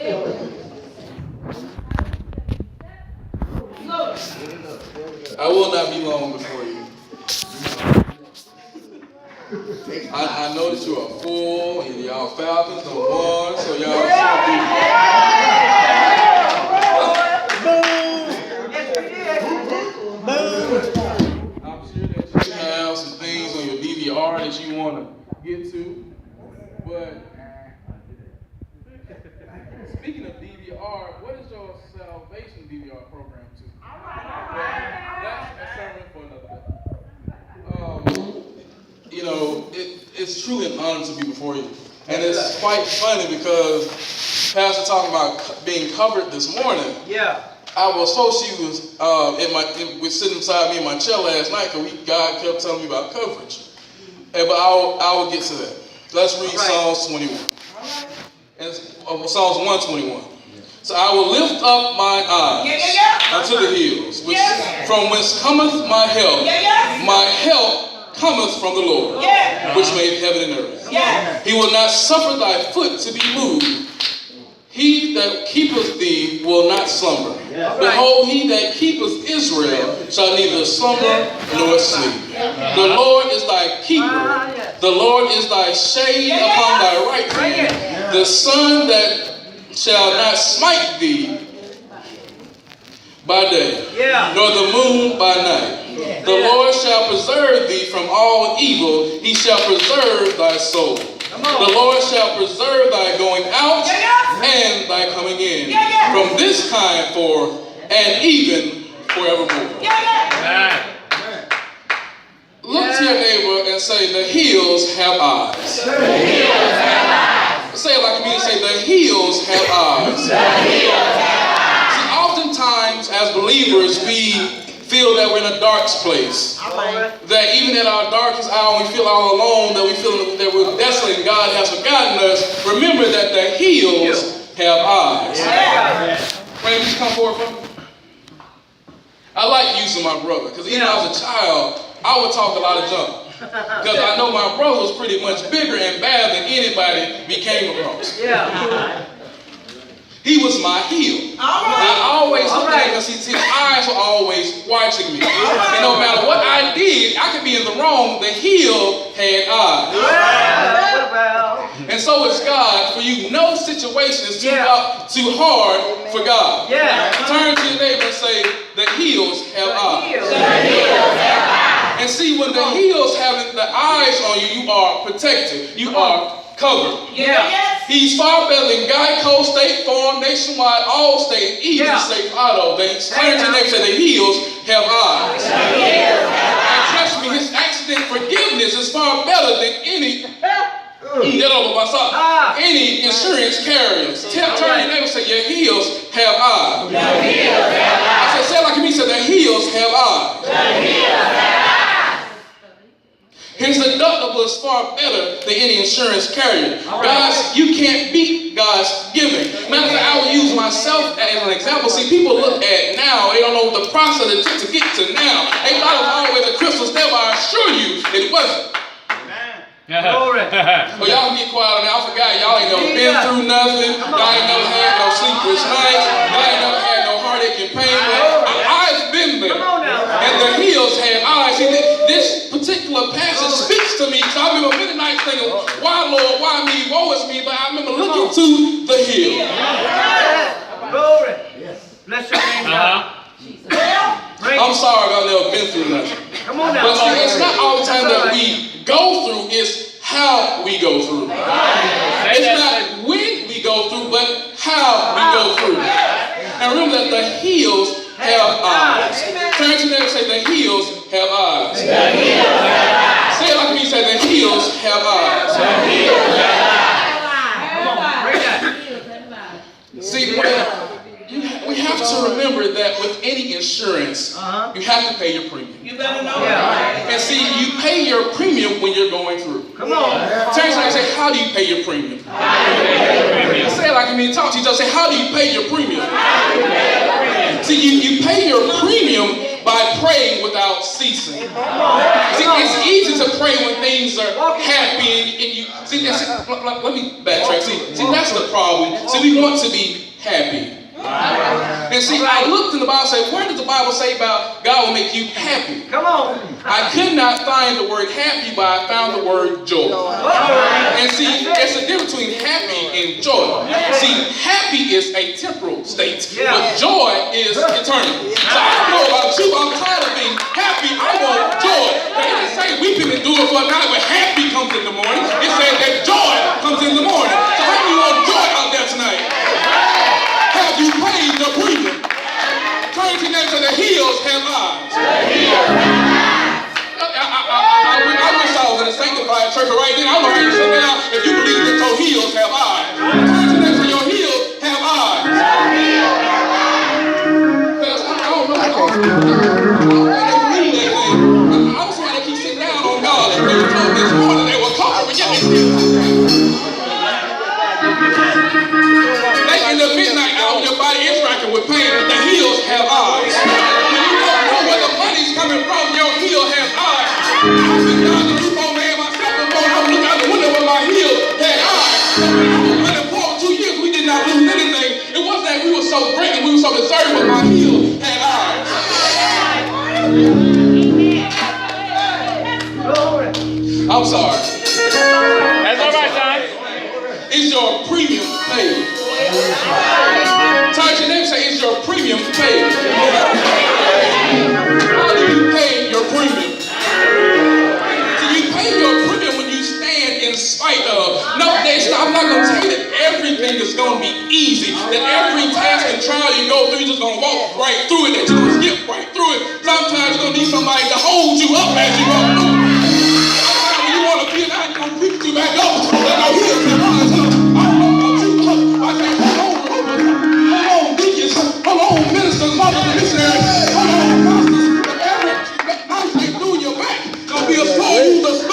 I will not be long before you. I know that you are full and y'all Falcons don't won, so y'all should be. I'm sure that you have some things on your DVR that you want to get to, but speaking of DVR, what is your salvation DVR program to? That's a sermon for another day. It's truly an honor to be before you. And it's quite funny because Pastor talking about being covered this morning. Yeah. I was supposed she was was sitting beside me in my chair last night because God kept telling me about coverage. But I will get to that. Let's read Psalms 21. And Psalms 121. So I will lift up mine eyes unto the hills, from whence cometh my help. My help cometh from the Lord, which made heaven and earth. He will not suffer thy foot to be moved. He that keepeth thee will not slumber. Behold, he that keepeth Israel shall neither slumber nor sleep. The Lord is thy keeper. The Lord is thy shade upon thy right hand. The sun that shall not smite thee by day, nor the moon by night. The Lord shall preserve thee from all evil. He shall preserve thy soul. The Lord shall preserve thy going out and thy coming in from this time forth and even forevermore. Look to your neighbor and say, the hills have eyes. Say it like me and say, the hills have eyes. See, oftentimes as believers we feel that we're in a dark place. That even at our darkest hour, we feel all alone, that we feel that we're desolate and God has forgotten us. Remember that the hills have eyes. Wait, just come forward for me. I like using my brother, because even when I was a child, I would talk a lot of junk. Because I know my brother was pretty much bigger and badder than anybody we came across. He was my heel. I always looked at him because his eyes were always watching me. And no matter what I did, I could be in the wrong, the heel had eyes. And so is God for you. No situation is too hard for God. Turn to your neighbor and say, the heels have eyes. And see, when the heels have the eyes on you, you are protected. You are covered. He's far better than Geico, State Farm, Nationwide, Allstate, even State Auto. They turn to next to the heels have eyes. And trust me, his accident forgiveness is far better than any insurance carriers. Turn to your neighbor and say, your heels have eyes. I said, say it like me, say the heels have eyes. His deductible is far better than any insurance carrier. Guys, you can't beat God's giving. Matter of fact, I would use myself as an example. See, people look at now, they don't know what the process it took to get to now. They thought it was always a crystal step, but I assure you it wasn't. Well, y'all can get quiet on that. I forgot y'all ain't never been through nothing. Y'all ain't never had no sleepless nights. Y'all ain't never had no heartache and pain. I've been there. And the heels have eyes. See, this particular passage speaks to me. So I remember many nights thinking, why Lord, why me, woe is me. But I remember looking to the hill. Glory. Bless your name, God. I'm sorry I've never been through nothing. But see, it's not all the time that we go through, it's how we go through. It's not when we go through, but how we go through. And remember that the heels have eyes. Turn to them and say, the heels have eyes. Say it like me, say, the heels have eyes. See, we have to remember that with any insurance, you have to pay your premium. You better know And see, you pay your premium when you're going through. Come on. Turn to them and say, how do you pay your premium? Say it like you mean talk to each other. Say, how do you pay your premium? See, you pay your premium by praying without ceasing. See, it's easy to pray when things are happy and you see. Let me backtrack. See, that's the problem. See, we want to be happy. And see, I looked in the Bible and said, where does the Bible say about God will make you happy? Come on. I could not find the word happy, but I found the word joy. And see, there's a difference between happy and joy. See, happy is a temporal state, but joy is eternal. So I don't know about you, but I'm tired of being happy. I want joy. They didn't say weeping and endure for a night, but happy comes in the morning. It says that joy comes in the morning. So how do you want joy out there tonight? Have you paid the premium? Turn to next to the hills have eyes. I wish I was in a sanctified church, but right then I don't know how you sit down if you believe that your heels have eyes. Turn to next to your heels have eyes. I don't know. I don't believe that thing. I was trying to keep sitting down on God. And they told me this morning they were talking, but yet they still. In the midnight hour, your body is racking with pain, but the heels have eyes. When you don't know where the money's coming from, your heel has eyes. I've been down the repo man myself before. I would look out the window with my heel had eyes. When I was for 2 years, we did not lose anything. It wasn't that we were so great and we were so deserving, but my heel had eyes. I'm sorry. That's all right, John. Is your premium paid? Tell your neighbor, say, is your premium paid? How do you pay your premium? So you pay your premium when you stand in spite of. No, I'm not going to tell you that everything is going to be easy, that every task and trial you go through, you're just going to walk right through it, that you're going to skip right through it. Sometimes you're going to need somebody to hold you up as you walk through it. Sometimes when you want to feel out, you're going to pick you back up. Let no heels and eyes up. Hold on, ministers, mothers, and missionaries. Hold on, pastors. Every knife they threw in your back. Gonna be a soul who's